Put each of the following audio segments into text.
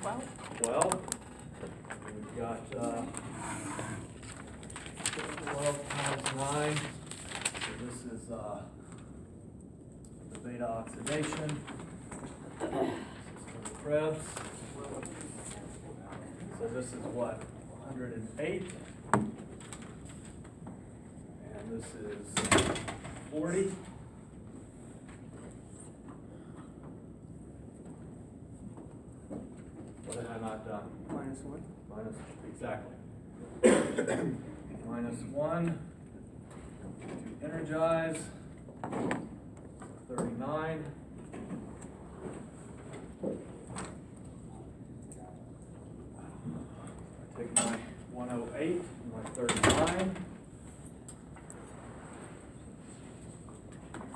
12. We've got 12 times 9. So this is the beta oxidation. This is for the Krebs. So this is what? 108. And this is 40. What have I not done? -1. Minus, exactly. -1 to energize, 39. I take my 108, my 39.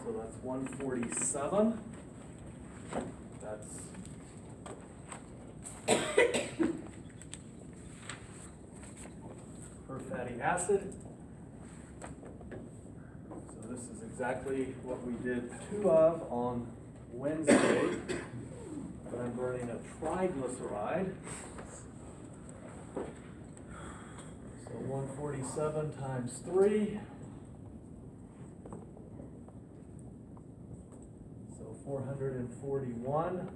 So that's 147. That's per fatty acid. So this is exactly what we did 2 of on Wednesday. But I'm burning a triglyceride. So 147 times 3. So 441.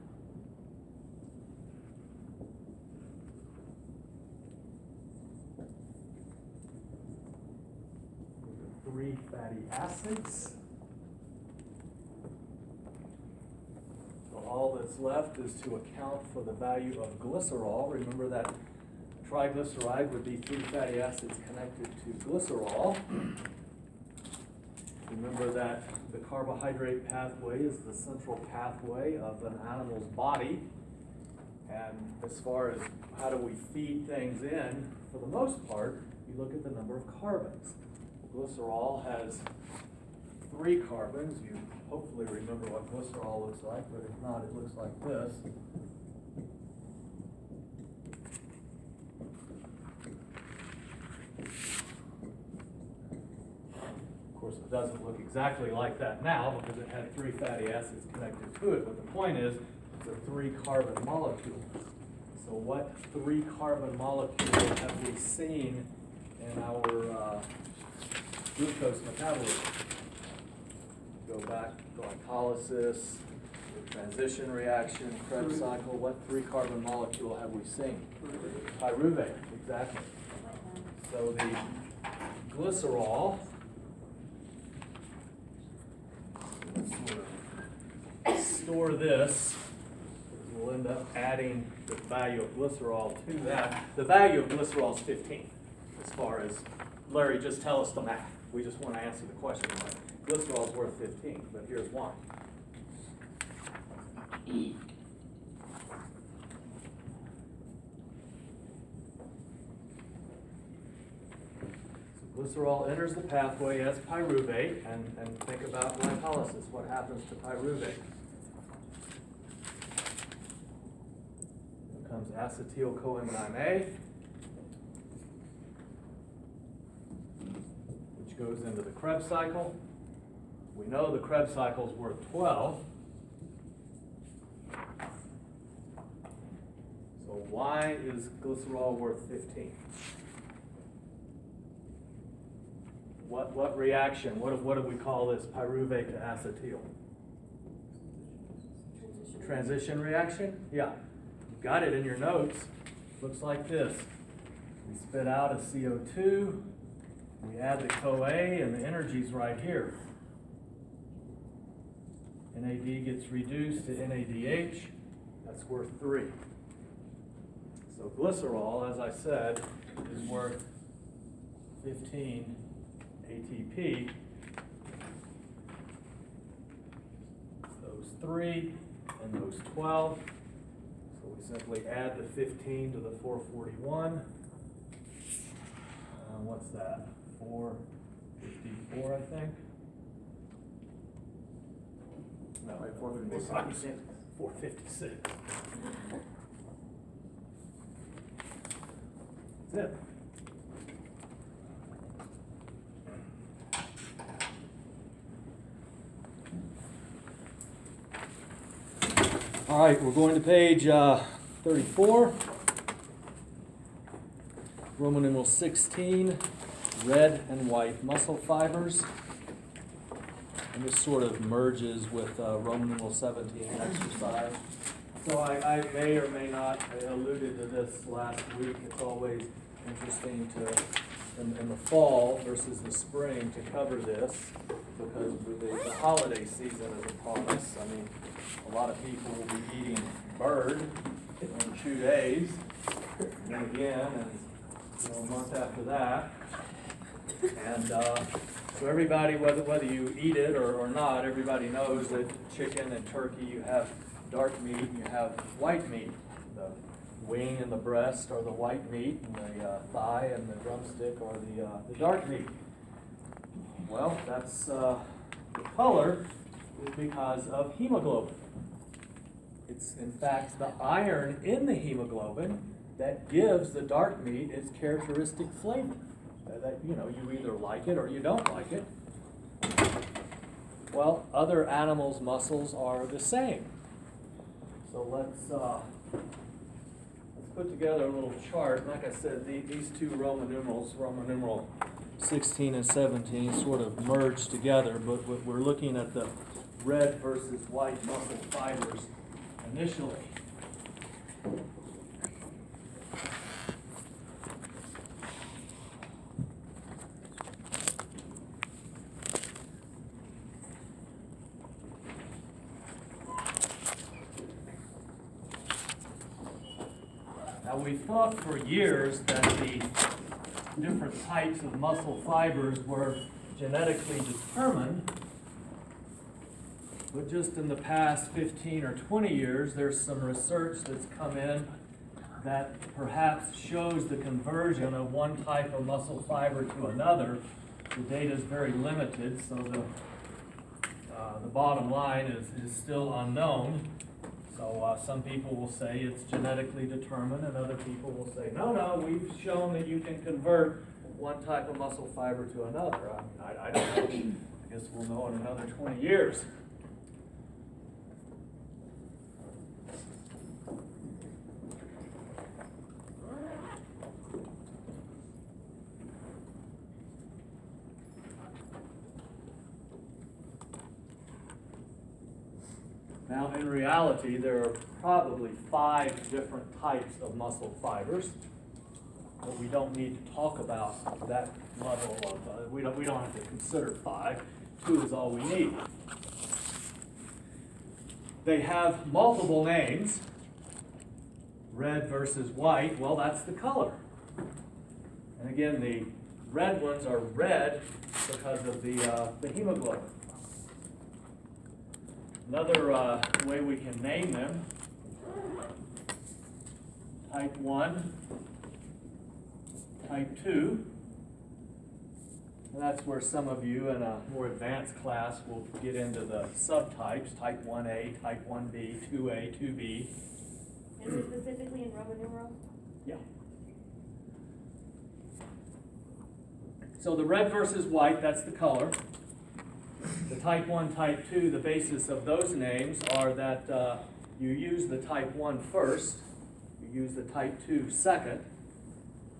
Three fatty acids. So all that's left is to account for the value of glycerol. Remember that triglyceride would be 3 fatty acids connected to glycerol. Remember that the carbohydrate pathway is the central pathway of an animal's body. And as far as how do we feed things in, for the most part, you look at the number of carbons. Glycerol has 3 carbons. You hopefully remember what glycerol looks like, but if not, it looks like this. Of course, it doesn't look exactly like that now because it had 3 fatty acids connected to it, but the point is, it's a 3-carbon molecule. So what 3-carbon molecule have we seen in our glucose metabolism? Go back, glycolysis, the transition reaction, Krebs cycle. What 3-carbon molecule have we seen? Pyruvate, exactly. So the glycerol, store this. We'll end up adding the value of glycerol to that. The value of glycerol is 15, as far as Larry, just tell us the math. We just want to answer the question. Glycerol is worth 15, but here's why. So glycerol enters the pathway as pyruvate, and think about glycolysis. What happens to pyruvate? It becomes acetyl-coenzyme A, goes into the Krebs cycle. We know the Krebs cycle is worth 12. So why is glycerol worth 15? What reaction? What do we call this pyruvate to acetyl? Transition reaction? Yeah. You've got it in your notes. Looks like this. We spit out a CO2. We add the CoA, and the energy's right here. NAD gets reduced to NADH. That's worth 3. So glycerol, as I said, is worth 15 ATP. Those 3 and those 12. So we simply add the 15 to the 441. What's that? 454, I think. No, 456. 456. That's it. All right, we're going to page 34. Roman numeral 16, red and white muscle fibers. And this sort of merges with Roman numeral 17, exercise. So I may or may not, I alluded to this last week. It's always interesting to, in the fall versus the spring, to cover this because the holiday season is upon us. I mean, a lot of people will be eating bird in 2 days, and again, and a month after that. And so everybody, whether you eat it or not, everybody knows that chicken and turkey, you have dark meat and you have white meat. The wing and the breast are the white meat, and the thigh and the drumstick are the dark meat. Well, that's the color is because of hemoglobin. It's in fact the iron in the hemoglobin that gives the dark meat its characteristic flavor. That you either like it or you don't like it. Well, other animals' muscles are the same. So let's put together a little chart. Like I said, these two Roman numerals, Roman numeral 16 and 17, sort of merge together, but we're looking at the red versus white muscle fibers initially. Now, we thought for years that the different types of muscle fibers were genetically determined, but just in the past 15 or 20 years, there's some research that's come in that perhaps shows the conversion of one type of muscle fiber to another. The data is very limited, so the bottom line is still unknown. So some people will say it's genetically determined, and other people will say, no, we've shown that you can convert one type of muscle fiber to another. I don't know. I guess we'll know in another 20 years. Now, in reality, there are probably 5 different types of muscle fibers, but we don't need to talk about that level of, we don't have to consider 5. 2 is all we need. They have multiple names. Red versus white, well, that's the color. And again, the red ones are red because of the hemoglobin. Another way we can name them, type 1, type 2, and that's where some of you in a more advanced class will get into the subtypes, type 1A, type 1B, 2A, 2B. Is it specifically in Roman numerals? Yeah. So the red versus white, that's the color. The type 1, type 2, the basis of those names are that you use the type 1 first, you use the type 2 second.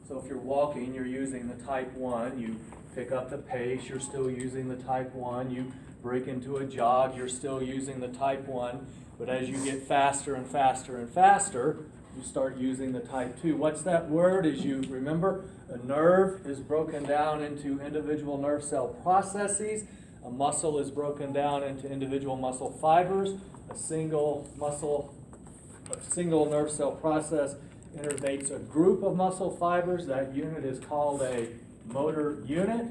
So if you're walking, you're using the type 1, you pick up the pace, you're still using the type 1, you break into a jog, you're still using the type 1, but as you get faster and faster and faster, you start using the type 2. What's that word? As you remember, a nerve is broken down into individual nerve cell processes. A muscle is broken down into individual muscle fibers. A single nerve cell process innervates a group of muscle fibers. That unit is called a motor unit.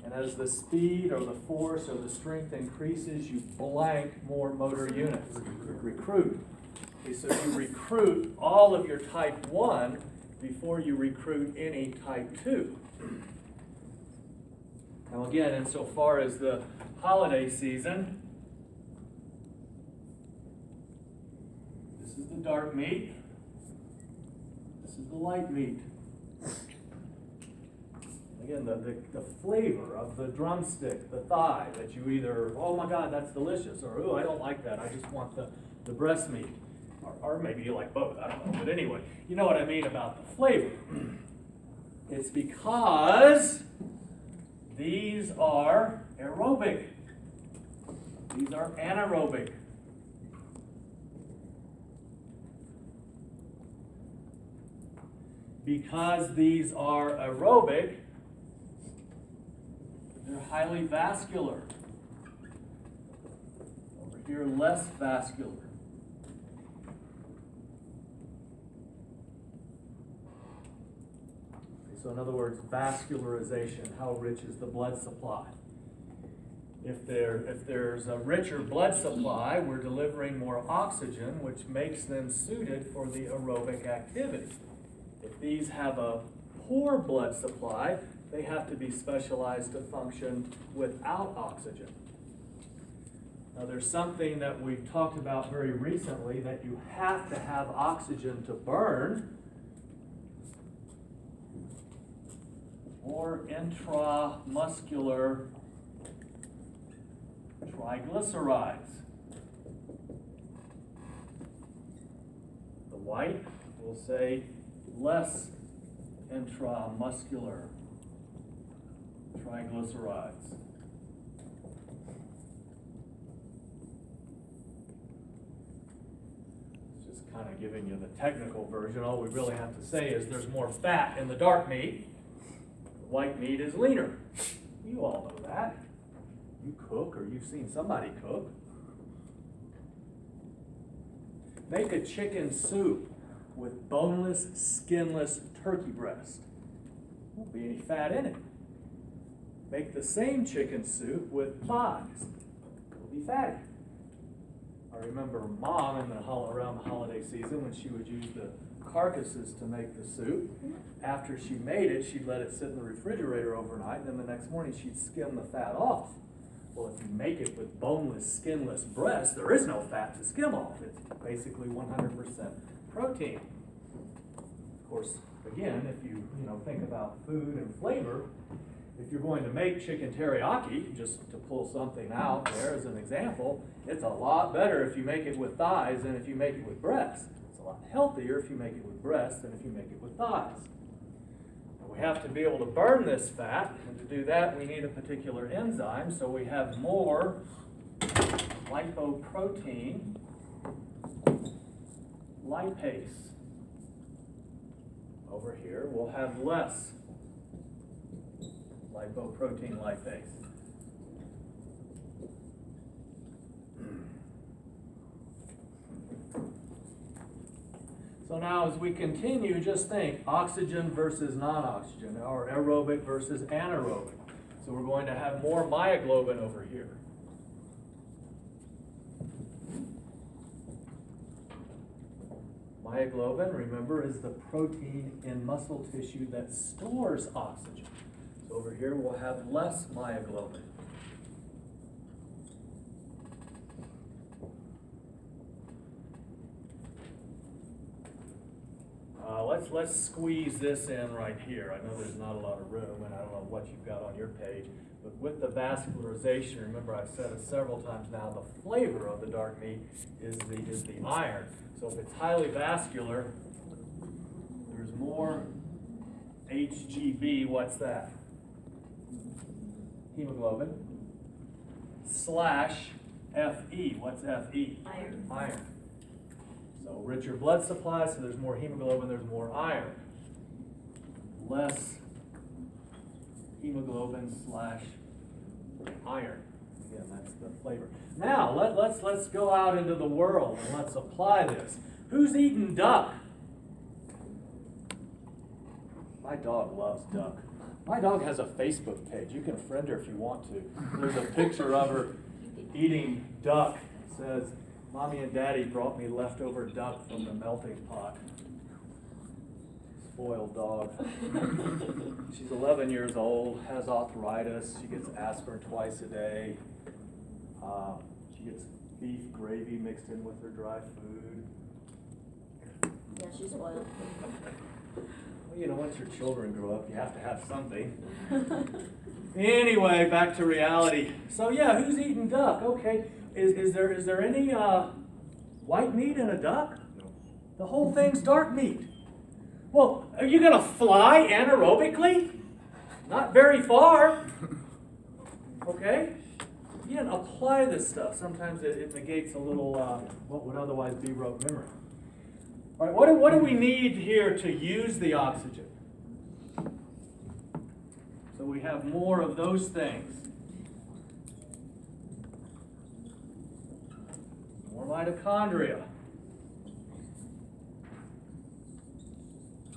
And as the speed or the force or the strength increases, you blank more motor units. Recruit. Okay, so you recruit all of your type 1 before you recruit any type 2. Now again, insofar as the holiday season, this is the dark meat, this is the light meat. Again, the flavor of the drumstick, the thigh, that you either, oh my God, that's delicious, or oh, I don't like that, I just want the breast meat. Or maybe you like both, I don't know. But anyway, you know what I mean about the flavor. It's because these are aerobic. These are anaerobic. Because these are aerobic, they're highly vascular. Over here, less vascular. So in other words, vascularization, how rich is the blood supply? If there's a richer blood supply, we're delivering more oxygen, which makes them suited for the aerobic activity. If these have a poor blood supply, they have to be specialized to function without oxygen. Now there's something that we've talked about very recently, that you have to have oxygen to burn, or intramuscular triglycerides. The white will say less intramuscular triglycerides. It's just kind of giving you the technical version. All we really have to say is there's more fat in the dark meat. The white meat is leaner. You all know that. You cook, or you've seen somebody cook. Make a chicken soup with boneless, skinless turkey breast. Won't be any fat in it. Make the same chicken soup with thighs. It'll be fatty. I remember Mom around the holiday season when she would use the carcasses to make the soup. After she made it, she'd let it sit in the refrigerator overnight, and then the next morning she'd skim the fat off. Well, if you make it with boneless, skinless breast, there is no fat to skim off. It's basically 100% protein. Of course, again, if you think about food and flavor, if you're going to make chicken teriyaki, just to pull something out there as an example, it's a lot better if you make it with thighs than if you make it with breast. It's a lot healthier if you make it with breast than if you make it with thighs. We have to be able to burn this fat, and to do that we need a particular enzyme, so we have more lipoprotein lipase. Over here we'll have less lipoprotein lipase. So now as we continue, just think oxygen versus non-oxygen, or aerobic versus anaerobic. So we're going to have more myoglobin over here. Myoglobin, remember, is the protein in muscle tissue that stores oxygen. So over here we'll have less myoglobin. Let's squeeze this in right here. I know there's not a lot of room, and I don't know what you've got on your page, but with the vascularization, remember I've said it several times now, the flavor of the dark meat is the iron. So if it's highly vascular, there's more HGB. What's that? Hemoglobin slash Fe. What's Fe? Iron. Iron. So richer blood supply, so there's more hemoglobin, there's more iron. Less hemoglobin slash iron. Again, that's the flavor. Now, let's go out into the world and let's apply this. Who's eating duck? My dog loves duck. My dog has a Facebook page. You can friend her if you want to. There's a picture of her eating duck. It says, Mommy and Daddy brought me leftover duck from the melting pot. Spoiled dog. She's 11 years old, has arthritis. She gets aspirin twice a day. She gets beef gravy mixed in with her dry food. Yeah, she's spoiled. Well, once your children grow up, you have to have something. Anyway, back to reality. So yeah, who's eating duck? Okay. Is there any white meat in a duck? The whole thing's dark meat. Well, are you going to fly anaerobically? Not very far. Okay? You can apply this stuff. Sometimes it negates a little what would otherwise be rote memory. All right, what do we need here to use the oxygen? So we have more of those things. More mitochondria.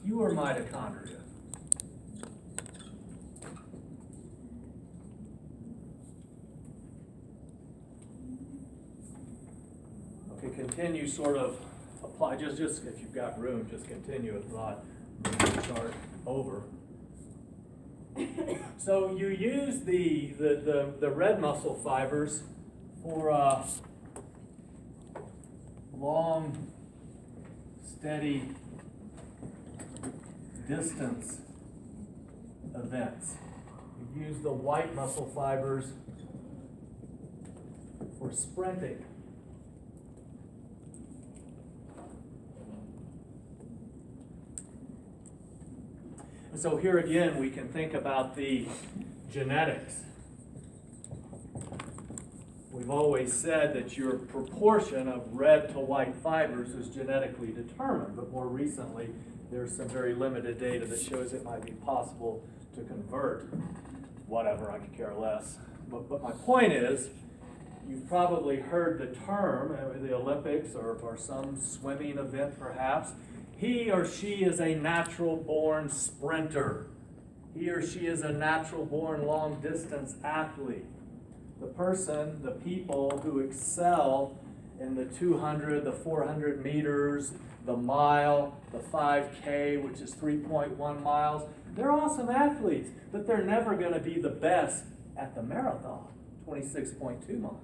Fewer mitochondria. Okay, continue sort of apply, just if you've got room, just continue if not, move the chart over. So you use the red muscle fibers for long, steady distance events. You use the white muscle fibers for sprinting. And so here again, we can think about the genetics. We've always said that your proportion of red to white fibers is genetically determined, but more recently, there's some very limited data that shows it might be possible to convert whatever, I could care less. But my point is, you've probably heard the term, the Olympics or some swimming event perhaps, he or she is a natural-born sprinter. He or she is a natural-born long-distance athlete. The person, the people who excel in the 200, the 400 meters, the mile, the 5K, which is 3.1 miles, they're awesome athletes, but they're never going to be the best at the marathon, 26.2 miles.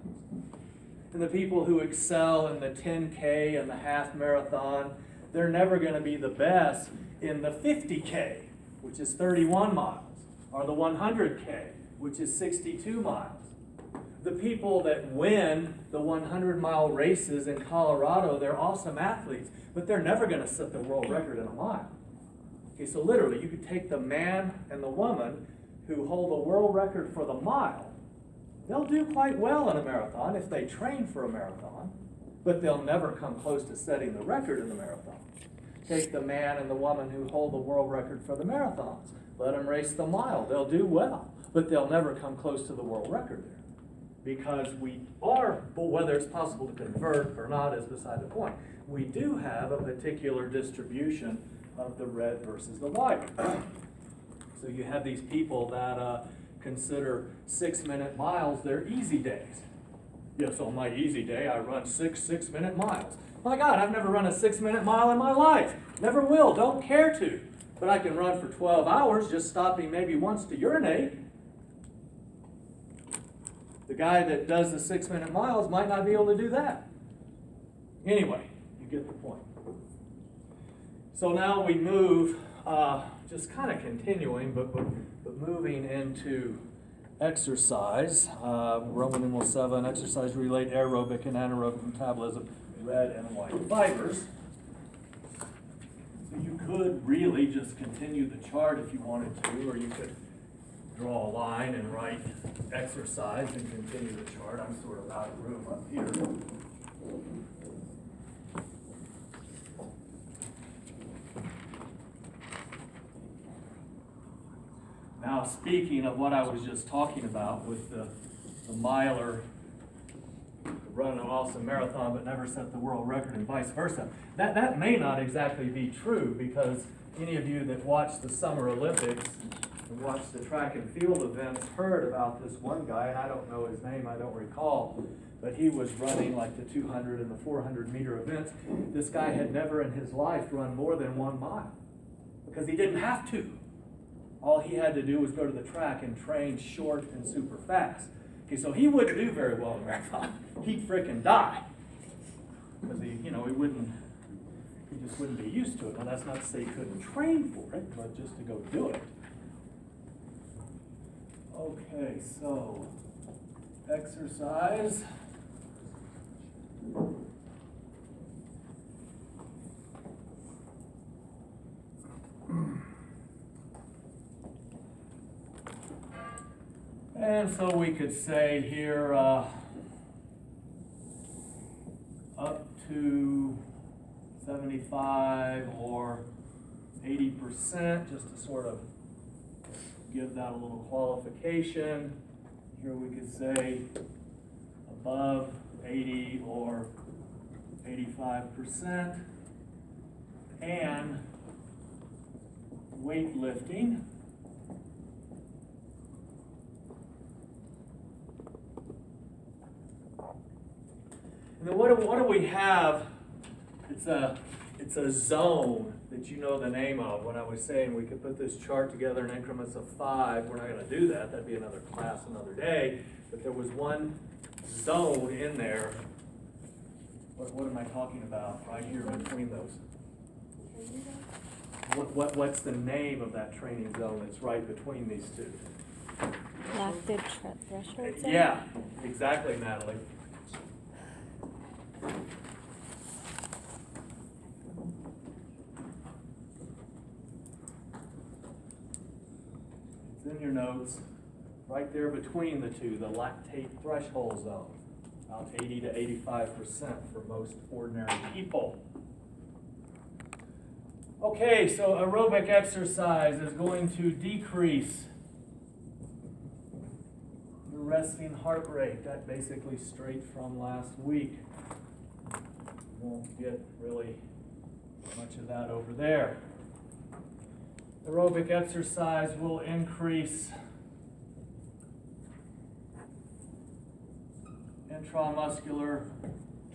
And the people who excel in the 10K and the half marathon, they're never going to be the best in the 50K, which is 31 miles, or the 100K, which is 62 miles. The people that win the 100-mile races in Colorado, they're awesome athletes, but they're never going to set the world record in a mile. Okay, so literally, you could take the man and the woman who hold the world record for the mile. They'll do quite well in a marathon if they train for a marathon, but they'll never come close to setting the record in the marathon. Take the man and the woman who hold the world record for the marathons. Let them race the mile. They'll do well, but they'll never come close to the world record there. Because we are, whether it's possible to convert or not is beside the point. We do have a particular distribution of the red versus the white. So you have these people that consider 6-minute miles their easy days. Yes, on my easy day, I run 6-minute miles. My God, I've never run a 6-minute mile in my life. Never will, don't care to. But I can run for 12 hours, just stopping maybe once to urinate. The guy that does the 6-minute miles might not be able to do that. Anyway, you get the point. So now we move, just kind of continuing, but moving into exercise. Roman numeral 7, exercise relate aerobic and anaerobic metabolism, red and white fibers. So you could really just continue the chart if you wanted to, or you could draw a line and write exercise and continue the chart. I'm sort of out of room up here. Now, speaking of what I was just talking about with the miler run an awesome marathon but never set the world record and vice versa, that may not exactly be true, because any of you that watched the Summer Olympics and watched the track and field events heard about this one guy, and I don't know his name, I don't recall, but he was running like the 200 and the 400 meter events. This guy had never in his life run more than 1 mile because he didn't have to. All he had to do was go to the track and train short and super fast. Okay, so he wouldn't do very well in a marathon. He'd frickin' die. Because he just wouldn't be used to it. Now that's not to say he couldn't train for it, but just to go do it. Okay, so exercise. And so we could say here, up to 75 or 80%, just to sort of give that a little qualification. Here we could say above 80 or 85%, and weightlifting. And then what do we have? It's a zone that you know the name of. When I was saying we could put this chart together in increments of 5, we're not going to do that. That'd be another class, another day. But there was one zone in there. What am I talking about? Right here between those. What's the name of that training zone that's right between these two? Lactate threshold zone? Yeah, exactly, Natalie. It's in your notes, right there between the two, the lactate threshold zone, about 80 to 85% for most ordinary people. Okay, so aerobic exercise is going to decrease your resting heart rate. That basically straight from last week. You won't get really much of that over there. Aerobic exercise will increase intramuscular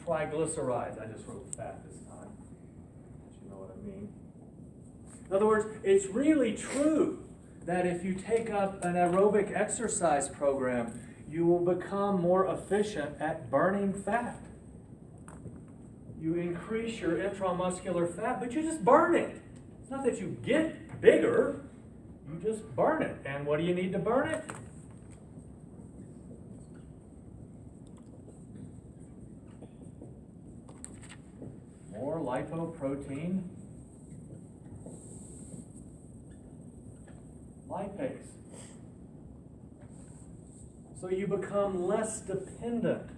triglycerides. I just wrote fat this time, but you know what I mean. In other words, it's really true that if you take up an aerobic exercise program, you will become more efficient at burning fat. You increase your intramuscular fat, but you just burn it. It's not that you get bigger, you just burn it. And what do you need to burn it? More lipoprotein lipase. So you become less dependent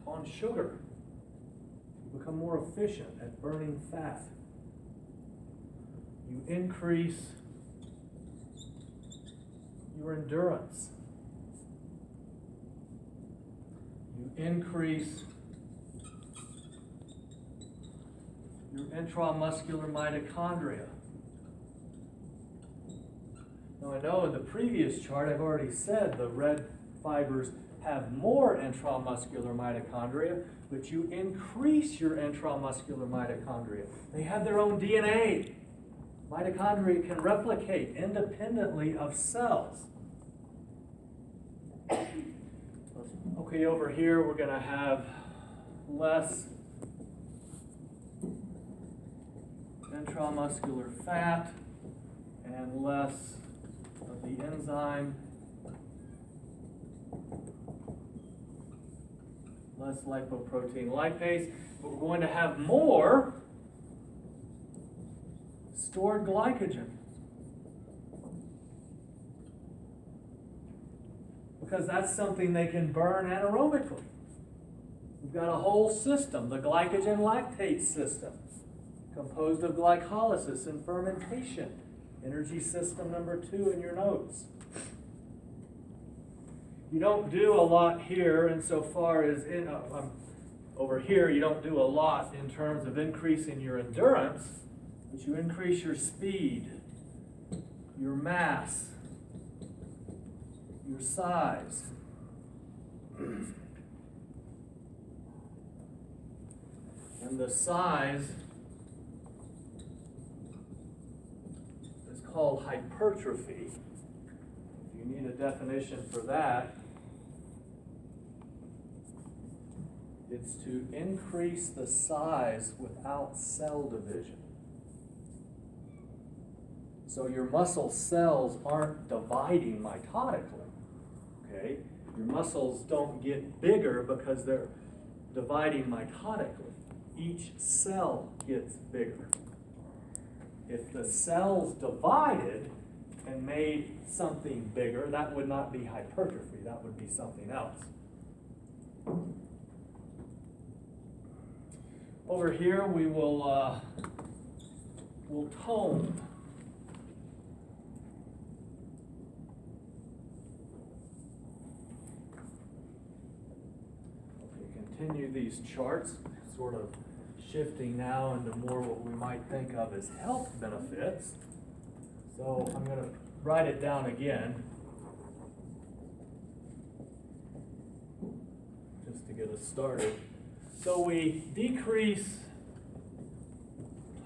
on sugar. You become more efficient at burning fat. You increase your endurance. You increase your intramuscular mitochondria. Now I know in the previous chart I've already said the red fibers have more intramuscular mitochondria, but you increase your intramuscular mitochondria. They have their own DNA. Mitochondria can replicate independently of cells. Okay, over here we're going to have less intramuscular fat and less of the enzyme, less lipoprotein lipase, but we're going to have more stored glycogen. Because that's something they can burn anaerobically. We've got a whole system, the glycogen lactate system, composed of glycolysis and fermentation. Energy system number 2 in your notes. You don't do a lot here insofar as over here you don't do a lot in terms of increasing your endurance, but you increase your speed, your mass, your size. And the size is called hypertrophy. If you need a definition for that, it's to increase the size without cell division. So your muscle cells aren't dividing mitotically, okay? Your muscles don't get bigger because they're dividing mitotically. Each cell gets bigger. If the cells divided and made something bigger, that would not be hypertrophy, that would be something else. Over here we will we'll tone. Okay, continue these charts, sort of shifting now into more what we might think of as health benefits. So I'm going to write it down again, just to get us started. So we decrease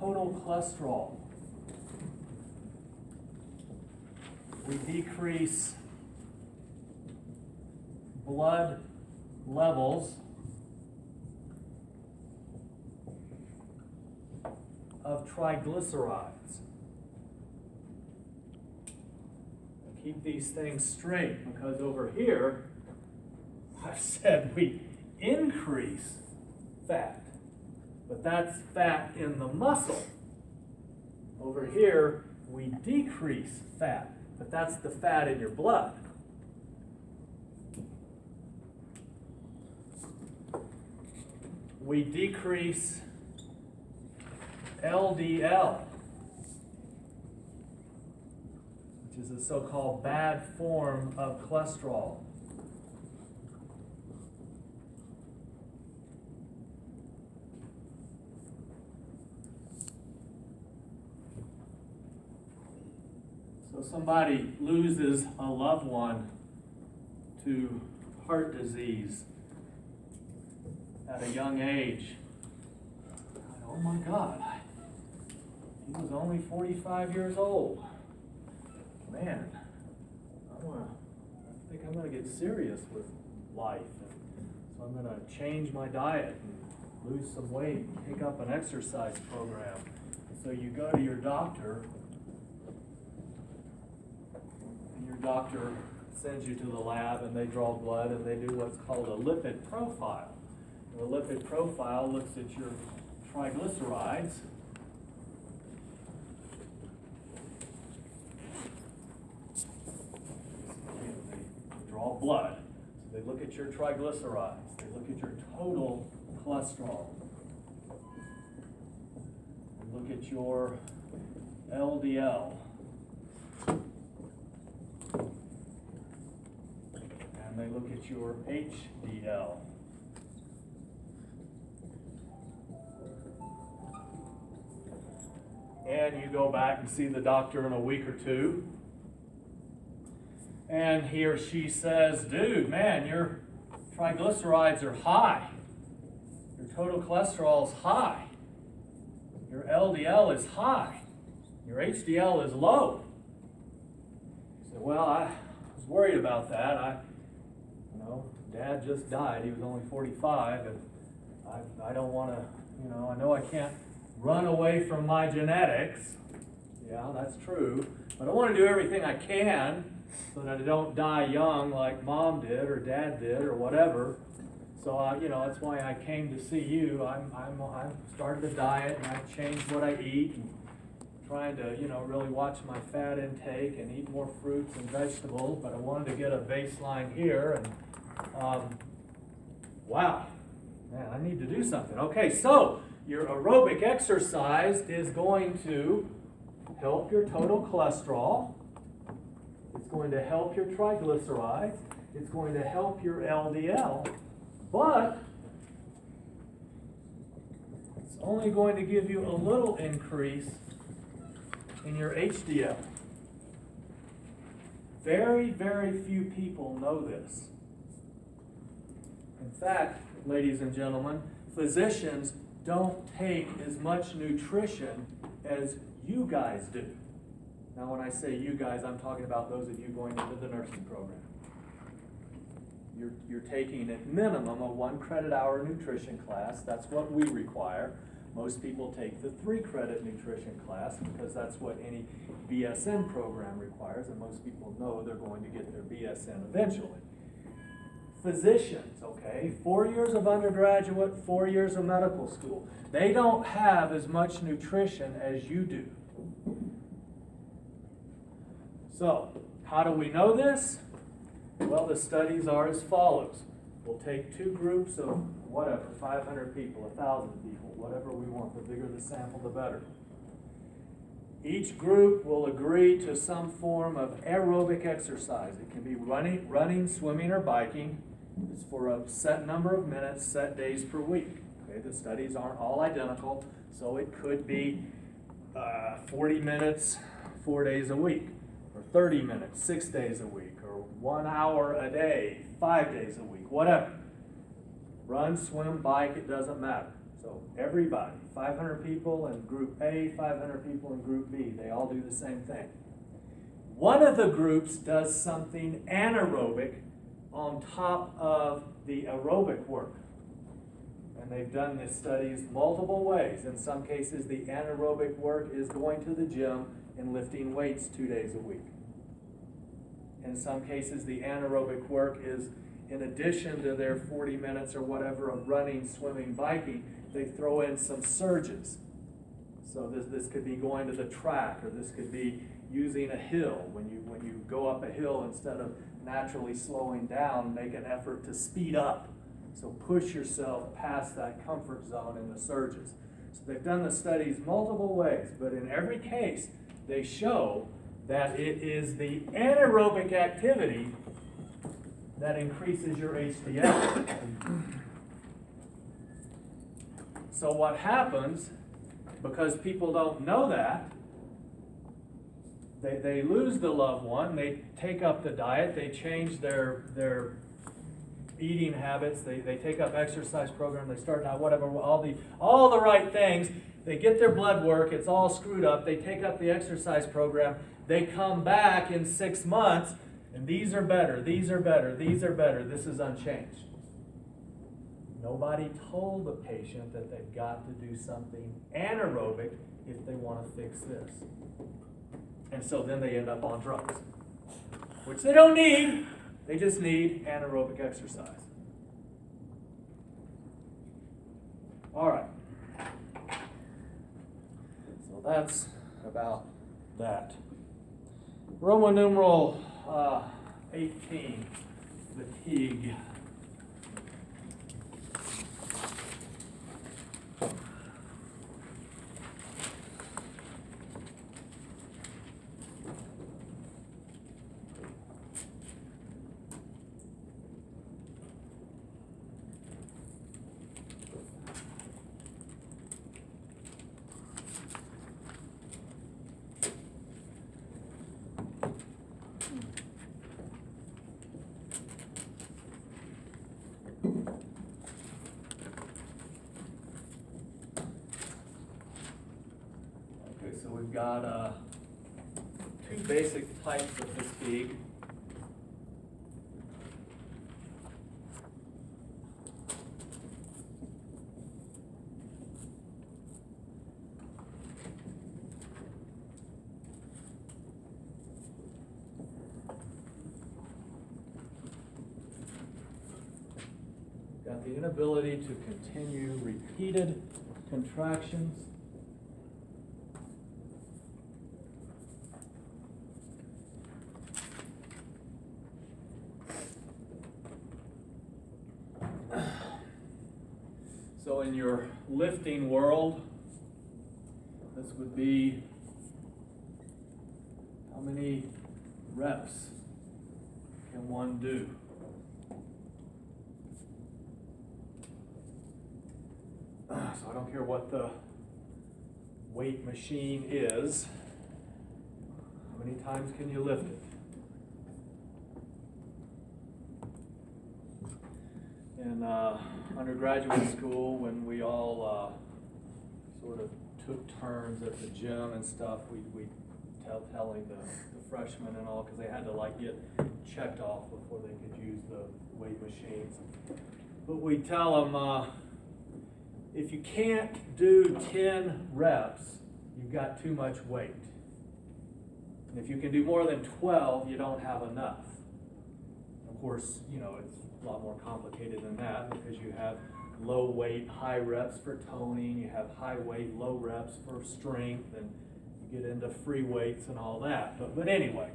total cholesterol. We decrease blood levels of triglycerides. Keep these things straight, because over here I've said we increase fat, but that's fat in the muscle. Over here we decrease fat, but that's the fat in your blood. We decrease LDL, which is a so-called bad form of cholesterol. So somebody loses a loved one to heart disease at a young age. Oh my God, he was only 45 years old. Man, I think I'm going to get serious with life. So I'm going to change my diet and lose some weight, take up an exercise program. So you go to your doctor, and your doctor sends you to the lab, and they draw blood, and they do what's called a lipid profile. The lipid profile looks at your triglycerides. They draw blood. So they look at your triglycerides. They look at your total cholesterol. They look at your LDL. And they look at your HDL. And you go back and see the doctor in a week or two, and he or she says, dude, man, your triglycerides are high. Your total cholesterol is high. Your LDL is high. Your HDL is low. You say, well, I was worried about that. Dad just died. He was only 45, and I don't want to, I know I can't run away from my genetics. Yeah, that's true. But I want to do everything I can so that I don't die young like mom did or dad did or whatever. So, that's why I came to see you. I started a diet, and I changed what I eat, and trying to, really watch my fat intake and eat more fruits and vegetables. But I wanted to get a baseline here, and wow, man, I need to do something. Okay, so your aerobic exercise is going to help your total cholesterol. It's going to help your triglycerides. It's going to help your LDL. But it's only going to give you a little increase in your HDL. Very, very few people know this. In fact, ladies and gentlemen, physicians don't take as much nutrition as you guys do. Now, when I say you guys, I'm talking about those of you going into the nursing program. You're taking at minimum a 1 credit hour nutrition class. That's what we require. Most people take the 3 credit nutrition class because that's what any BSN program requires, and most people know they're going to get their BSN eventually. Physicians, okay, 4 years of undergraduate, 4 years of medical school. They don't have as much nutrition as you do. So, how do we know this? Well, the studies are as follows. We'll take two groups of whatever, 500 people, 1,000 people, whatever we want. The bigger the sample, the better. Each group will agree to some form of aerobic exercise. It can be running, swimming, or biking. It's for a set number of minutes, set days per week. Okay, the studies aren't all identical, so it could be 40 minutes, 4 days a week, or 30 minutes, 6 days a week, or 1 hour a day, 5 days a week, whatever. Run, swim, bike, it doesn't matter. So everybody, 500 people in group A, 500 people in group B, they all do the same thing. One of the groups does something anaerobic on top of the aerobic work. And they've done these studies multiple ways. In some cases, the anaerobic work is going to the gym and lifting weights 2 days a week. In some cases, the anaerobic work is in addition to their 40 minutes or whatever of running, swimming, biking, they throw in some surges. So this could be going to the track, or this could be using a hill. When you go up a hill, instead of naturally slowing down, make an effort to speed up. So push yourself past that comfort zone in the surges. So they've done the studies multiple ways, but in every case, they show that it is the anaerobic activity that increases your HDL. So what happens, because people don't know that, they lose the loved one, they take up the diet, they change their eating habits, they take up exercise program, they start now whatever, all the right things, they get their blood work, it's all screwed up, they take up the exercise program, they come back in 6 months, and these are better, these are better, these are better, this is unchanged. Nobody told the patient that they've got to do something anaerobic if they want to fix this. And so then they end up on drugs, which they don't need. They just need anaerobic exercise. All right. So that's about that. Roman numeral 18, fatigue. So we've got two basic types of fatigue. We've got the inability to continue repeated contractions. So in your lifting world, this would be how many reps can one do? So I don't care what the weight machine is, how many times can you lift it? In undergraduate school, when we all sort of took turns at the gym and stuff, we'd telling the freshmen and all, because they had to like get checked off before they could use the weight machines. But we'd tell them, if you can't do 10 reps, you've got too much weight. And if you can do more than 12, you don't have enough. Of course, you know, it's a lot more complicated than that, because you have low weight, high reps for toning, you have high weight, low reps for strength, and you get into free weights and all that. But anyway,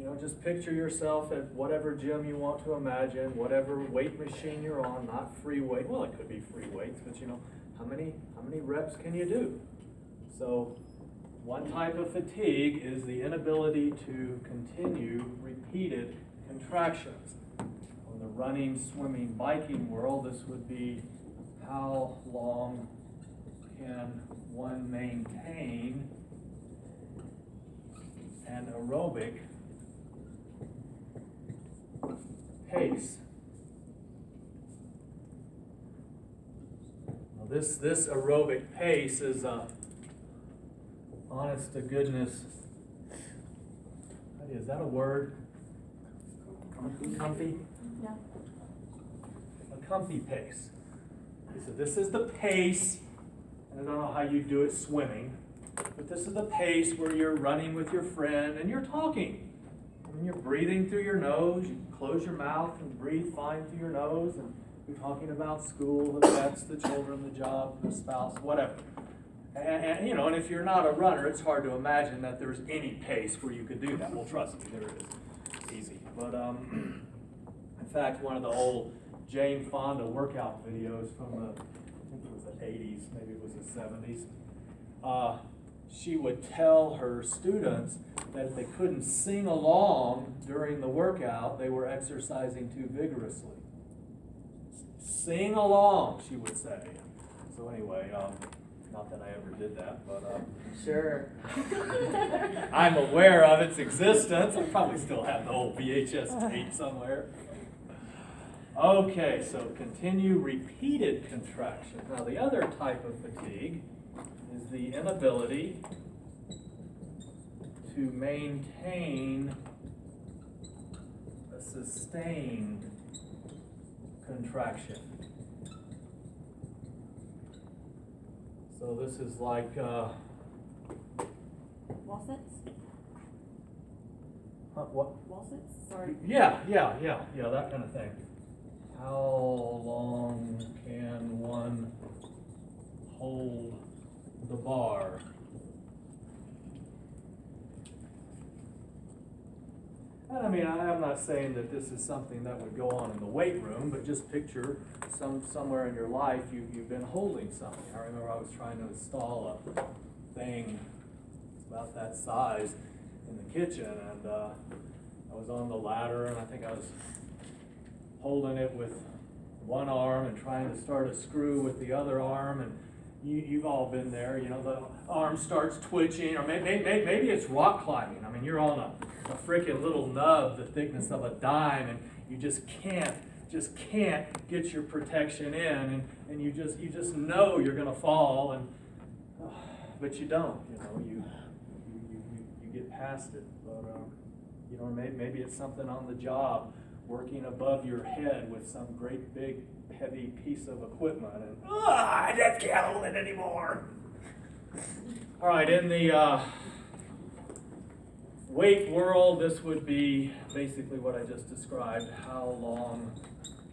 You know, just picture yourself at whatever gym you want to imagine, whatever weight machine you're on, not free weight. Well, it could be free weights, but you know, how many reps can you do? So one type of fatigue is the inability to continue repeated contractions. In the running, swimming, biking world, this would be how long can one maintain an aerobic pace. Now this aerobic pace is honest to goodness, is that a word? Comfy? Yeah. A comfy pace. So this is the pace, and I don't know how you do it swimming, but this is the pace where you're running with your friend and you're talking. And you're breathing through your nose, you close your mouth and breathe fine through your nose, and you're talking about school, the pets, the children, the job, the spouse, whatever. And you know, and if you're not a runner, it's hard to imagine that there's any pace where you could do that. Well, trust me, there is. It's easy. But in fact, one of the old Jane Fonda workout videos from the, I think it was the 80s, maybe it was the 70s, she would tell her students that if they couldn't sing along during the workout, they were exercising too vigorously. Sing along, she would say. So anyway, not that I ever did that, but sure. I'm aware of its existence. I probably still have the old VHS tape somewhere. Okay, so continue repeated contraction. Now the other type of fatigue is the inability to maintain a sustained contraction. So this is like Wassets? what? Wassets? Sorry. Yeah, that kind of thing. How long can one hold the bar? And I mean, I'm not saying that this is something that would go on in the weight room, but just picture somewhere in your life you've been holding something. I remember I was trying to install a thing about that size in the kitchen, and I was on the ladder, and I think I was holding it with one arm and trying to start a screw with the other arm, and you've all been there, you know, the arm starts twitching, or maybe it's rock climbing. I mean, you're on a freaking little nub the thickness of a dime, and you just can't get your protection in, and you just know you're gonna fall, and but you don't, you know, you get past it. But you know, maybe it's something on the job, working above your head with some great big heavy piece of equipment, and I just can't hold it anymore. All right, in the weight world, this would be basically what I just described. How long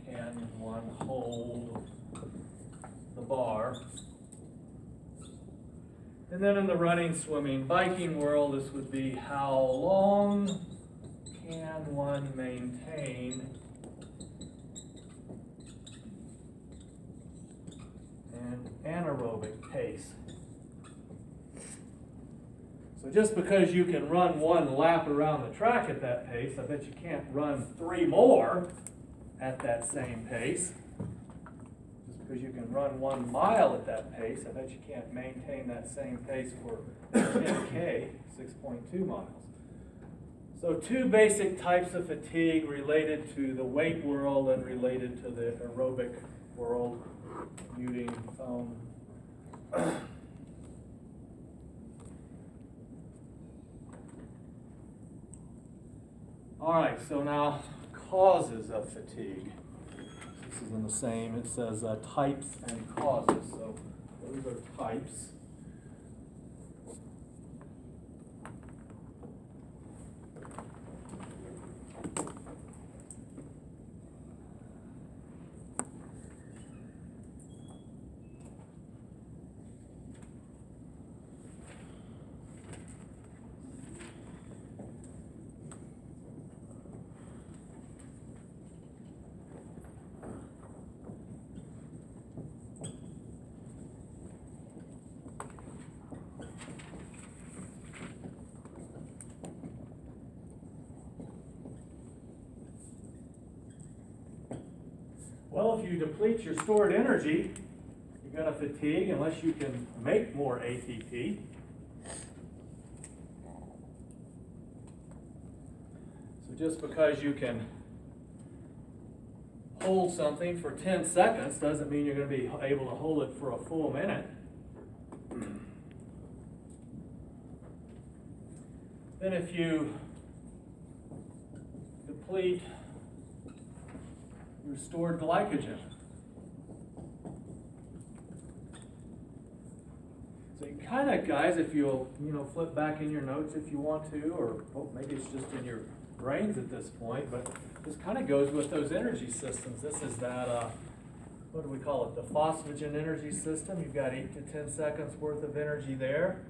can one hold the bar? And then in the running, swimming, biking world, this would be how long can one maintain an anaerobic pace? So just because you can run one lap around the track at that pace, I bet you can't run 3 more at that same pace. Just because you can run 1 mile at that pace, I bet you can't maintain that same pace for 10K, 6.2 miles. So 2 basic types of fatigue related to the weight world and related to the aerobic world. Muting phone. All right, so now causes of fatigue. This is in the same, it says types and causes. So those are types. Well, if you deplete your stored energy, you're going to fatigue unless you can make more ATP. So just because you can hold something for 10 seconds doesn't mean you're going to be able to hold it for a full minute. Then if you deplete your stored glycogen, so you kind of, guys, if you'll, flip back in your notes if you want to, or maybe it's just in your brains at this point, but this kind of goes with those energy systems. This is that, what do we call it, the phosphagen energy system. You've got 8 to 10 seconds worth of energy there.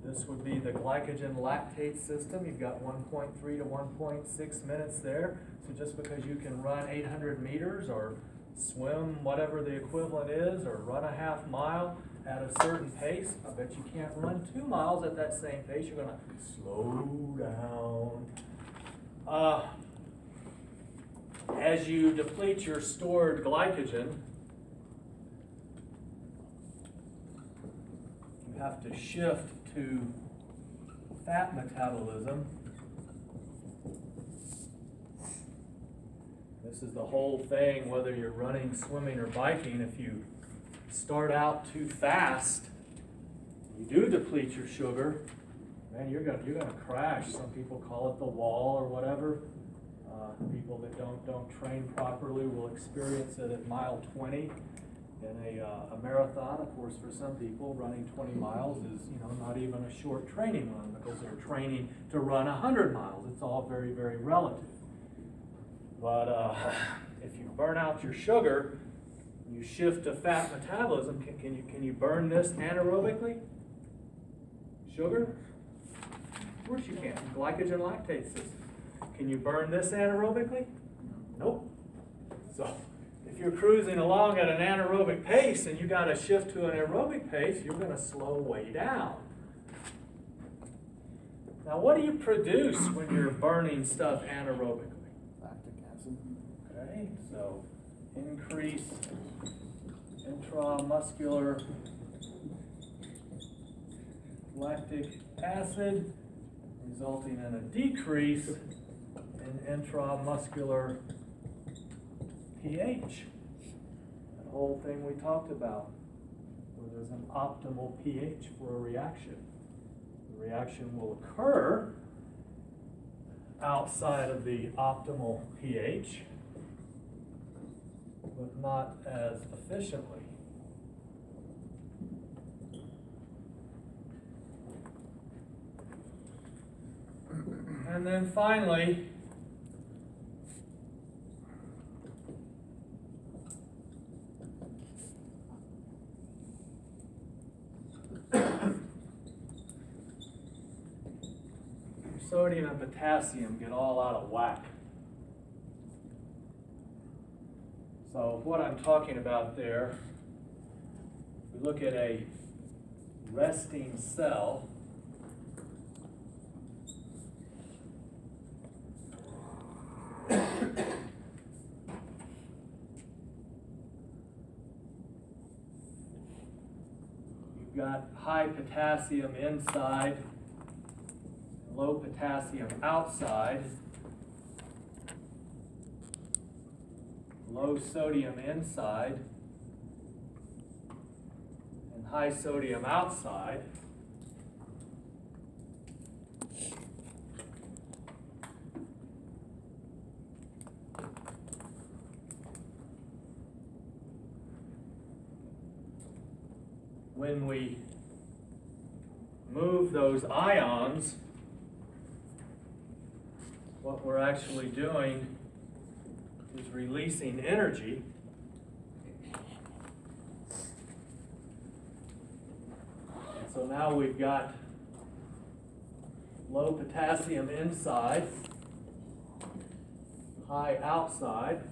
This would be the glycogen lactate system. You've got 1.3 to 1.6 minutes there. So just because you can run 800 meters or swim whatever the equivalent is, or run a half mile at a certain pace, I bet you can't run 2 miles at that same pace. You're going to slow down. As you deplete your stored glycogen, you have to shift to fat metabolism. This is the whole thing, whether you're running, swimming, or biking. If you start out too fast, you do deplete your sugar, man, you're gonna crash. Some people call it the wall or whatever. People that don't train properly will experience it at mile 20 in a marathon. Of course, for some people, running 20 miles is not even a short training run, because they're training to run 100 miles. It's all very, very relative. But if you burn out your sugar, you shift to fat metabolism. Can you burn this anaerobically? Sugar? Of course you can. Glycogen lactate system. Can you burn this anaerobically? Nope. So if you're cruising along at an anaerobic pace and you got to shift to an aerobic pace, you're going to slow way down. Now, what do you produce when you're burning stuff anaerobically? Lactic acid. Okay, so increase intramuscular lactic acid, resulting in a decrease in intramuscular pH. That whole thing we talked about, where there's an optimal pH for a reaction. The reaction will occur outside of the optimal pH, but not as efficiently. And then finally, sodium and potassium get all out of whack. So what I'm talking about there, we look at a resting cell. You've got high potassium inside, low potassium outside, low sodium inside, and high sodium outside. When we move those ions, what we're actually doing is releasing energy. And so now we've got low potassium inside, high outside.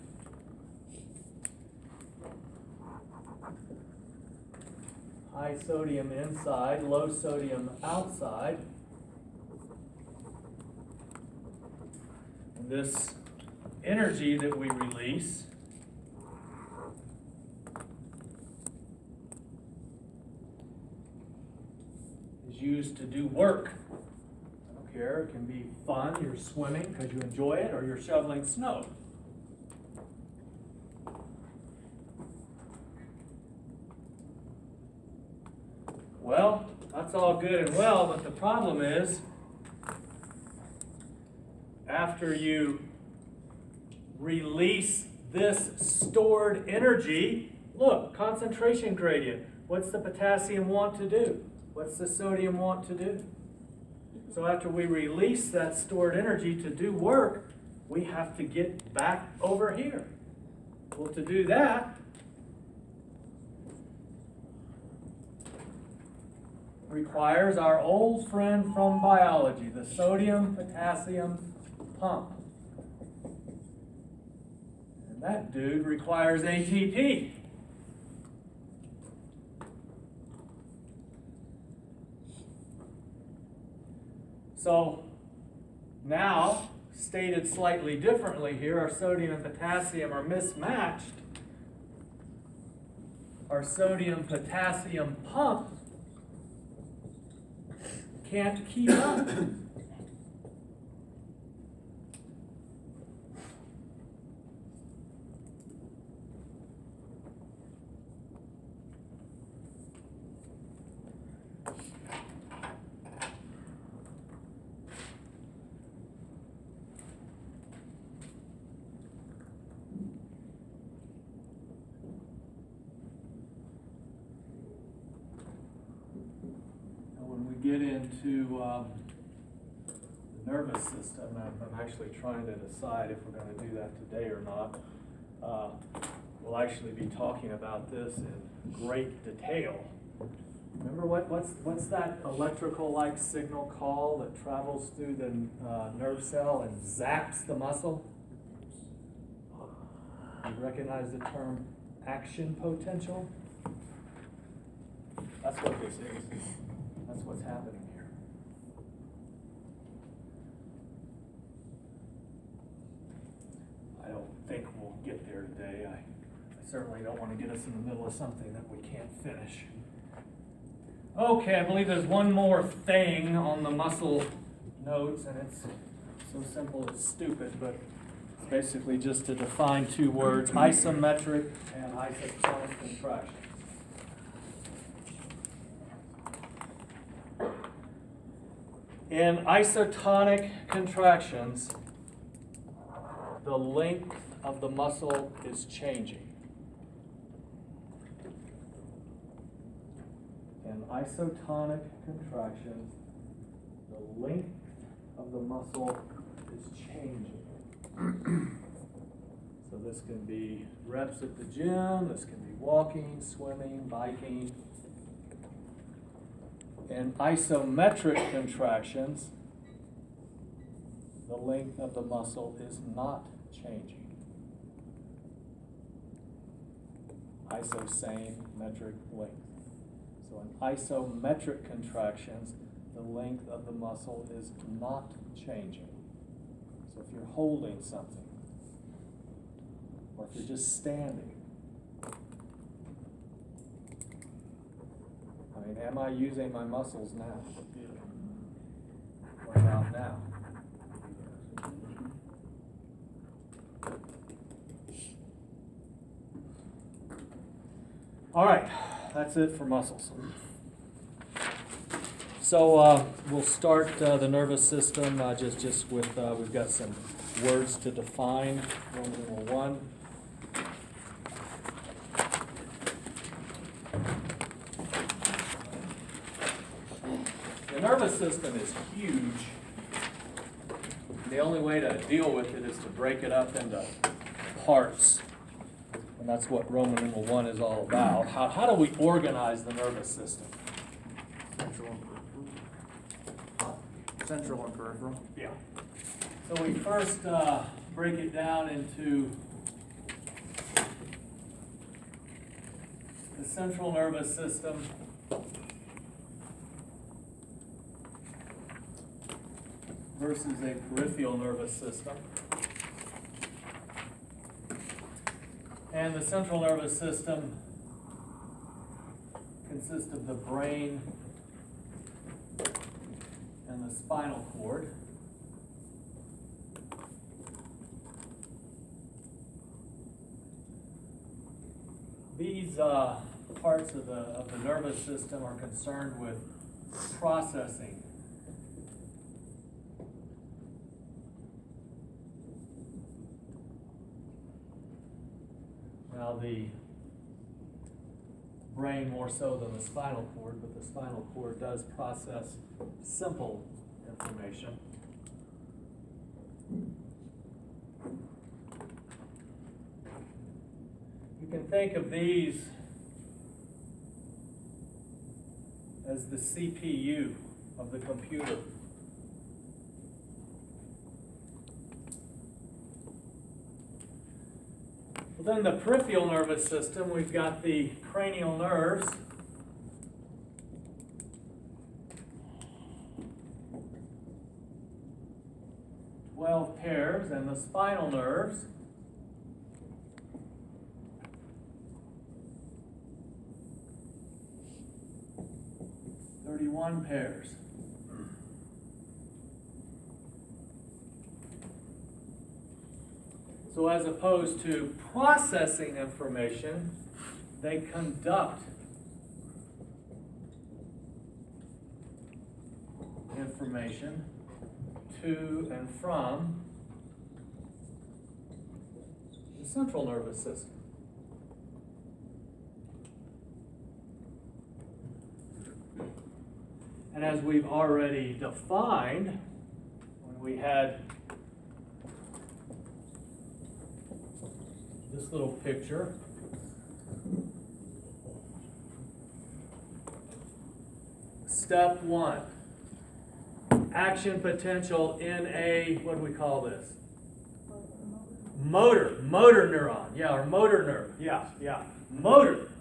High sodium inside, low sodium outside. And this energy that we release is used to do work. I don't care, it can be fun, you're swimming because you enjoy it, or you're shoveling snow. Well, that's all good and well, but the problem is, after you release this stored energy, look, concentration gradient. What's the potassium want to do? What's the sodium want to do? So after we release that stored energy to do work, we have to get back over here. Well, to do that, requires our old friend from biology, the sodium-potassium pump. And that dude requires ATP. So now, stated slightly differently here, our sodium and potassium are mismatched. Our sodium-potassium pump can't keep up. When we get into the nervous system, I'm actually trying to decide if we're going to do that today or not. We'll actually be talking about this in great detail. Remember what's that electrical-like signal called that travels through the nerve cell and zaps the muscle? You recognize the term action potential? That's what this is. That's what's happening here. I don't think we'll get there today. I certainly don't want to get us in the middle of something that we can't finish. Okay, I believe there's one more thing on the muscle notes, and it's so simple it's stupid, but it's basically just to define two words, isometric and isotonic contraction. In isotonic contractions, the length of the muscle is changing. In isotonic contractions, the length of the muscle is changing. So this can be reps at the gym, this can be walking, swimming, biking. In isometric contractions, the length of the muscle is not changing. Iso, same, metric, length. So in isometric contractions, the length of the muscle is not changing. So if you're holding something, or if you're just standing, I mean, am I using my muscles now? What about now? All right, that's it for muscles. So we'll start the nervous system just with, we've got some words to define. Roman numeral 1. The nervous system is huge. The only way to deal with it is to break it up into parts. And that's what Roman numeral 1 is all about. How do we organize the nervous system? Central and peripheral. Yeah. So we first break it down into the central nervous system versus a peripheral nervous system. And the central nervous system consists of the brain and the spinal cord. These parts of the nervous system are concerned with processing. Now the brain more so than the spinal cord, but the spinal cord does process simple information. You can think of these as the CPU of the computer. Well, then the peripheral nervous system, we've got the cranial nerves. Pairs, and the spinal nerves. One pairs. So as opposed to processing information, they conduct information to and from the central nervous system. And as we've already defined, when we had this little picture, step one, action potential in a, what do we call this? Motor neuron, yeah, or motor nerve, yeah, motor.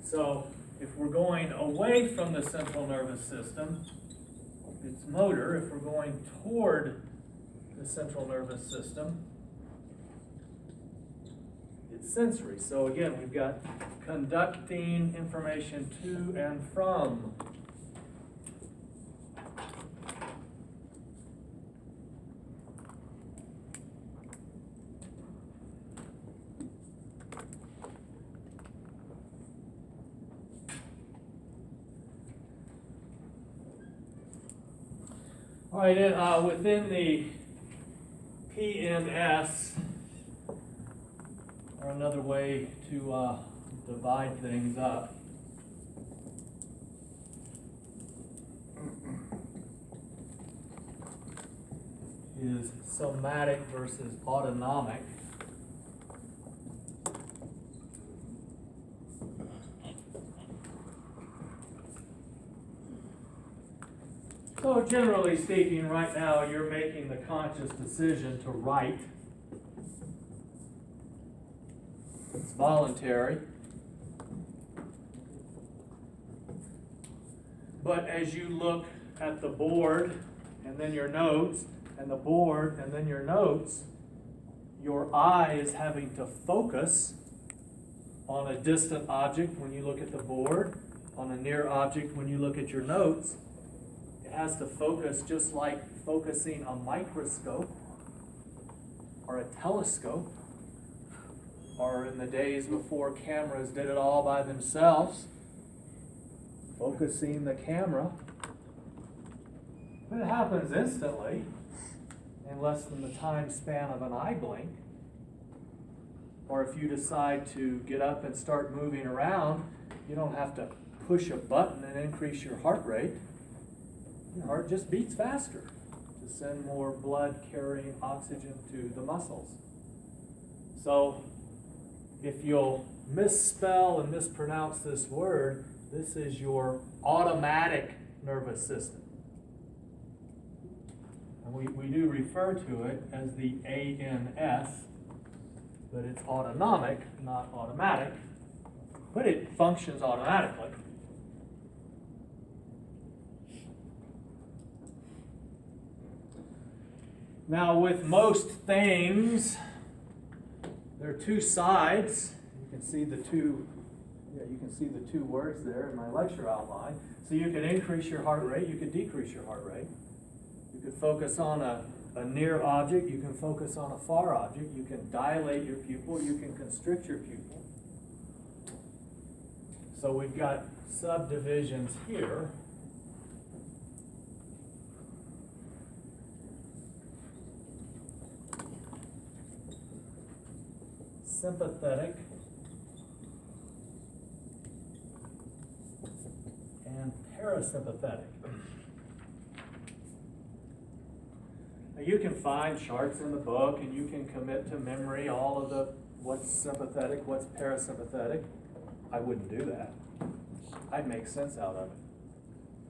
So if we're going away from the central nervous system, it's motor. If we're going toward the central nervous system, it's sensory. So again, we've got conducting information to and from. All right, within the PNS, or another way to divide things up, is somatic versus autonomic. So generally speaking, right now you're making the conscious decision to write. It's voluntary. But as you look at the board and then your notes, and the board and then your notes, your eye is having to focus on a distant object when you look at the board, on a near object when you look at your notes. It has to focus just like focusing a microscope or a telescope, or in the days before cameras did it all by themselves, focusing the camera. But it happens instantly in less than the time span of an eye blink. Or if you decide to get up and start moving around, you don't have to push a button and increase your heart rate. Your heart just beats faster to send more blood carrying oxygen to the muscles. So if you'll misspell and mispronounce this word, this is your automatic nervous system. And we do refer to it as the ANS, but it's autonomic, not automatic, but it functions automatically. Now, with most things, there are two sides. You can see the two. You can see the two words there in my lecture outline. So you can increase your heart rate. You can decrease your heart rate. could focus on a near object, you can focus on a far object, you can dilate your pupil, you can constrict your pupil. So we've got subdivisions here. Sympathetic and parasympathetic. Now you can find charts in the book and you can commit to memory all of the what's sympathetic, what's parasympathetic. I wouldn't do that. I'd make sense out of it.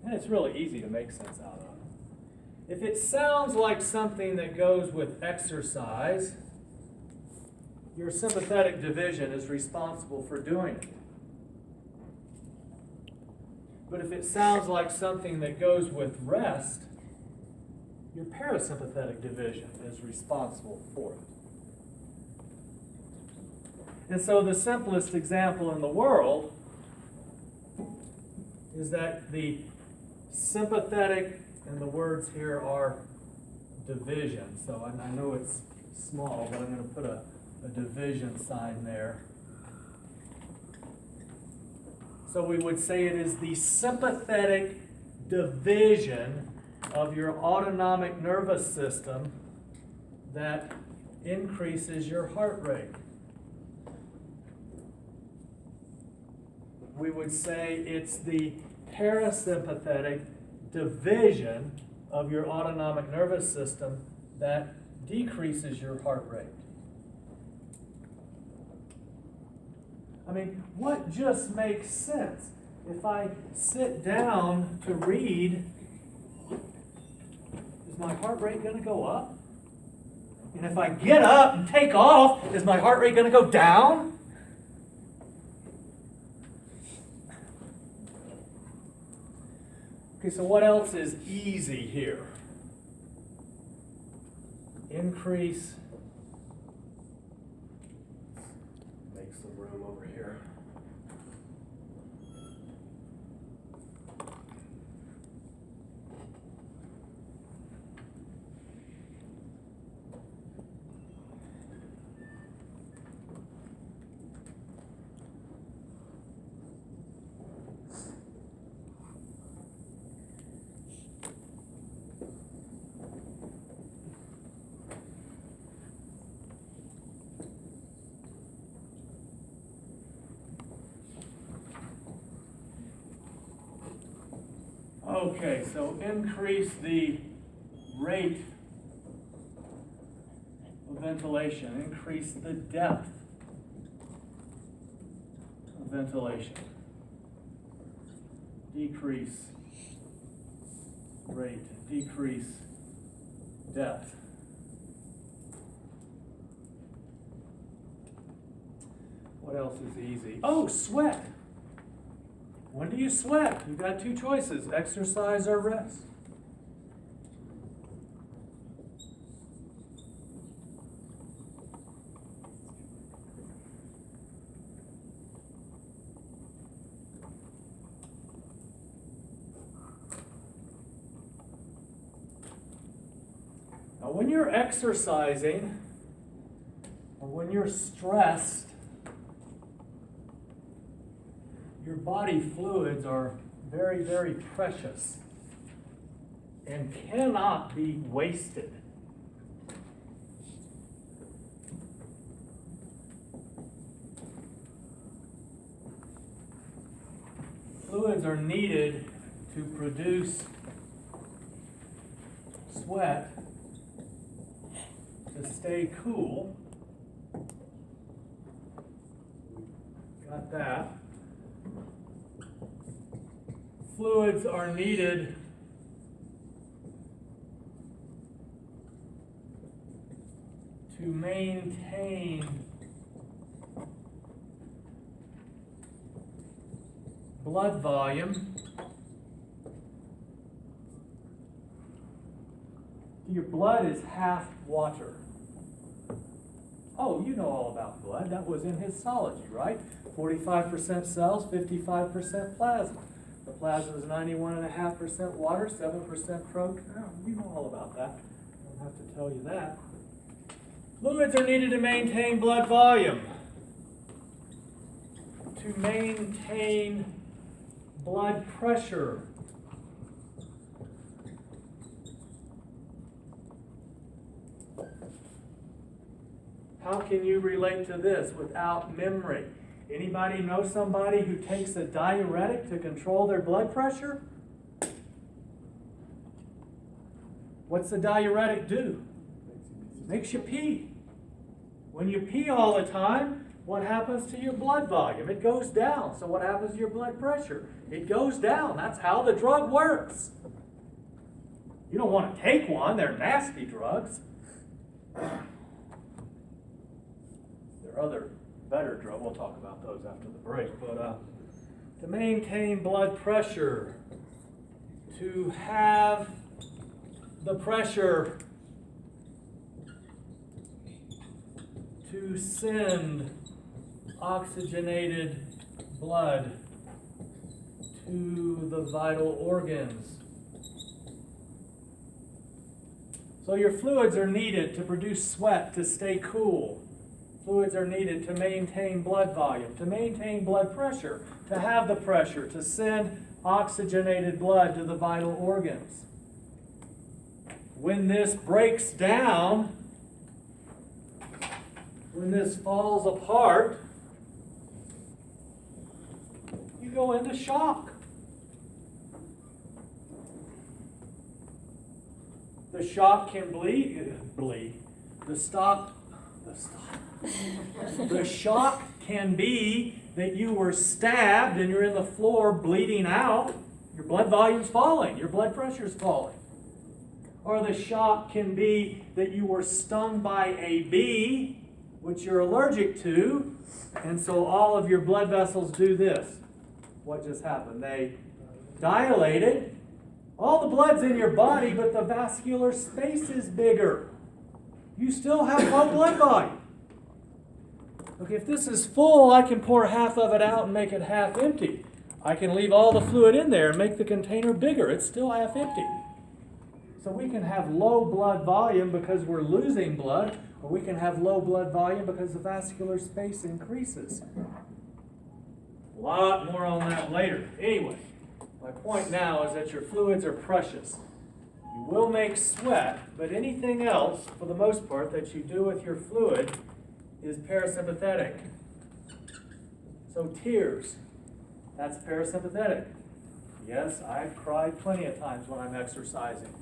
And it's really easy to make sense out of it. If it sounds like something that goes with exercise, your sympathetic division is responsible for doing it. But if it sounds like something that goes with rest, your parasympathetic division is responsible for it. And so the simplest example in the world is that the sympathetic, and the words here are division. So I know it's small, but I'm going to put a division sign there. So we would say it is the sympathetic division of your autonomic nervous system that increases your heart rate. We would say it's the parasympathetic division of your autonomic nervous system that decreases your heart rate. I mean, what just makes sense? If I sit down to read, is my heart rate going to go up? And if I get up and take off, is my heart rate going to go down? Okay, so what else is easy here? Increase. Make some room over here. Okay, so increase the rate of ventilation, increase the depth of ventilation, decrease rate, decrease depth. What else is easy? Oh, sweat. When do you sweat? You've got two choices, exercise or rest. Now, when you're exercising or when you're stressed, your body fluids are very, very precious and cannot be wasted. Fluids are needed to produce sweat to stay cool. Got that. Fluids are needed to maintain blood volume. Your blood is half water. Oh, you know all about blood. That was in histology, right? 45% cells, 55% plasma. The plasma is 91.5% water, 7% protein. Oh, you know all about that. I don't have to tell you that. Fluids are needed to maintain blood volume. To maintain blood pressure. How can you relate to this without memory? Anybody know somebody who takes a diuretic to control their blood pressure? What's the diuretic do? Makes you pee. When you pee all the time, what happens to your blood volume? It goes down. So what happens to your blood pressure? It goes down. That's how the drug works. You don't want to take one. They're nasty drugs. There are other better drugs. We'll talk about those after the break. But to maintain blood pressure, to have the pressure to send oxygenated blood to the vital organs. So your fluids are needed to produce sweat to stay cool. Fluids are needed to maintain blood volume, to maintain blood pressure, to have the pressure to send oxygenated blood to the vital organs. When this breaks down, when this falls apart, you go into shock. The shock can The shock can be that you were stabbed and you're in the floor bleeding out. Your blood volume's falling. Your blood pressure's falling. Or the shock can be that you were stung by a bee, which you're allergic to, and so all of your blood vessels do this. What just happened? They dilated. All the blood's in your body, but the vascular space is bigger. You still have low blood volume. Okay, if this is full, I can pour half of it out and make it half empty. I can leave all the fluid in there and make the container bigger. It's still half empty. So we can have low blood volume because we're losing blood, or we can have low blood volume because the vascular space increases. A lot more on that later. Anyway, my point now is that your fluids are precious. You will make sweat, but anything else, for the most part, that you do with your fluid is parasympathetic. So tears, that's parasympathetic. Yes, I've cried plenty of times when I'm exercising,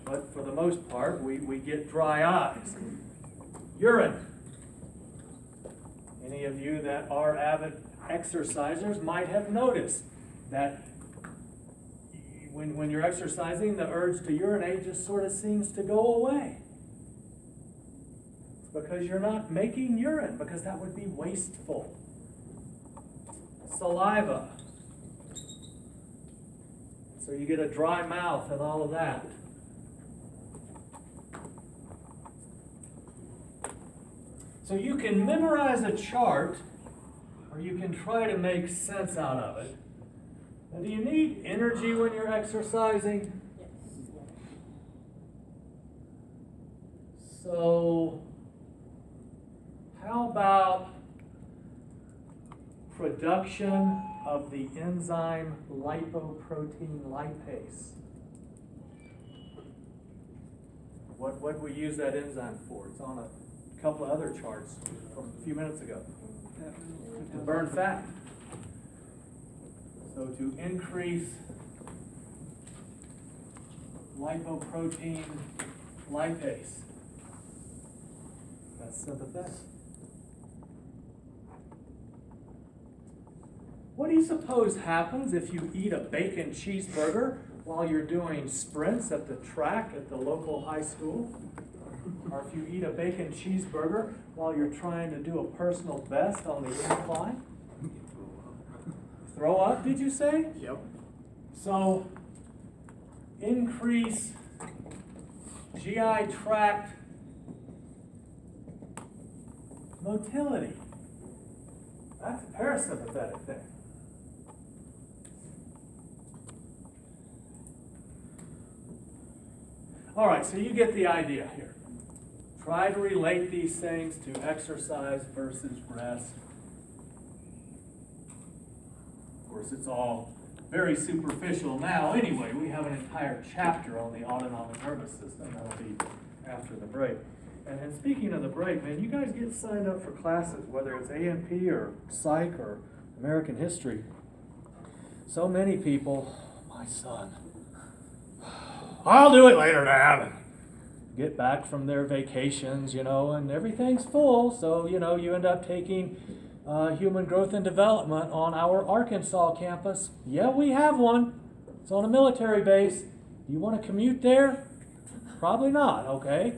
but for the most part, we get dry eyes. Urine. Any of you that are avid exercisers might have noticed that when you're exercising, the urge to urinate just sort of seems to go away. It's because you're not making urine, because that would be wasteful. Saliva. So you get a dry mouth and all of that. So you can memorize a chart, or you can try to make sense out of it. Now, do you need energy when you're exercising? So, how about production of the enzyme lipoprotein lipase? What do we use that enzyme for? It's on a couple of other charts from a few minutes ago. To burn fat. So to increase lipoprotein lipase. That's sympathetic. What do you suppose happens if you eat a bacon cheeseburger while you're doing sprints at the track at the local high school? Or if you eat a bacon cheeseburger while you're trying to do a personal best on the incline? Throw up, did you say? Yep. So, increase GI tract motility. That's a parasympathetic thing. All right, so you get the idea here. Try to relate these things to exercise versus rest. Of course, it's all very superficial now anyway. We have an entire chapter on the autonomic nervous system. That'll be after the break. And speaking of the break, man, you guys get signed up for classes, whether it's A&P or Psych or American History. So many people, my son, I'll do it later, Dad. Get back from their vacations, and everything's full. So, you end up taking human growth and development on our Arkansas campus. Yeah, we have one. It's on a military base. Do you want to commute there? Probably not, okay?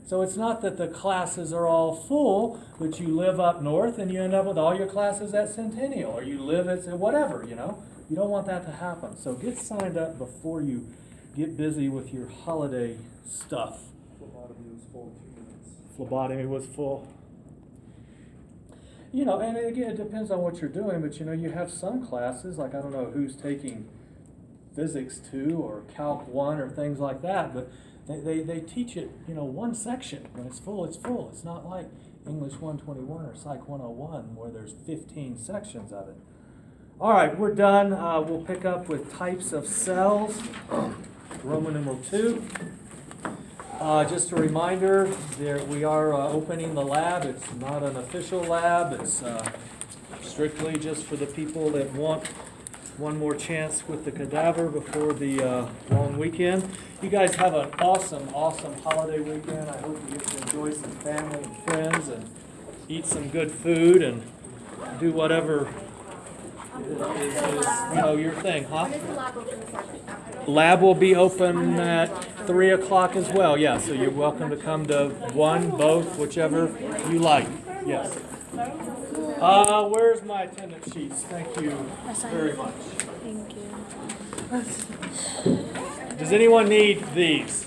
So it's not that the classes are all full, but you live up north and you end up with all your classes at Centennial, or you live at whatever, You don't want that to happen. So get signed up before you get busy with your holiday stuff. Phlebotomy was full in 2 minutes. Phlebotomy was full. And again, it depends on what you're doing, but you have some classes, like I don't know who's taking Physics 2 or Calc 1 or things like that, but they teach it, one section. When it's full, it's full. It's not like English 121 or Psych 101 where there's 15 sections of it. All right, we're done. We'll pick up with types of cells, Roman numeral 2. Just a reminder, we are opening the lab. It's not an official lab. It's strictly just for the people that want one more chance with the cadaver before the long weekend. You guys have an awesome, awesome holiday weekend. I hope you get to enjoy some family and friends and eat some good food and do whatever is your thing, huh? When is the lab open this afternoon? Lab will be open at 3 o'clock as well, yeah, so you're welcome to come to one, both, whichever you like. Yes. Where's my attendance sheets? Thank you very much. Thank you. Does anyone need these?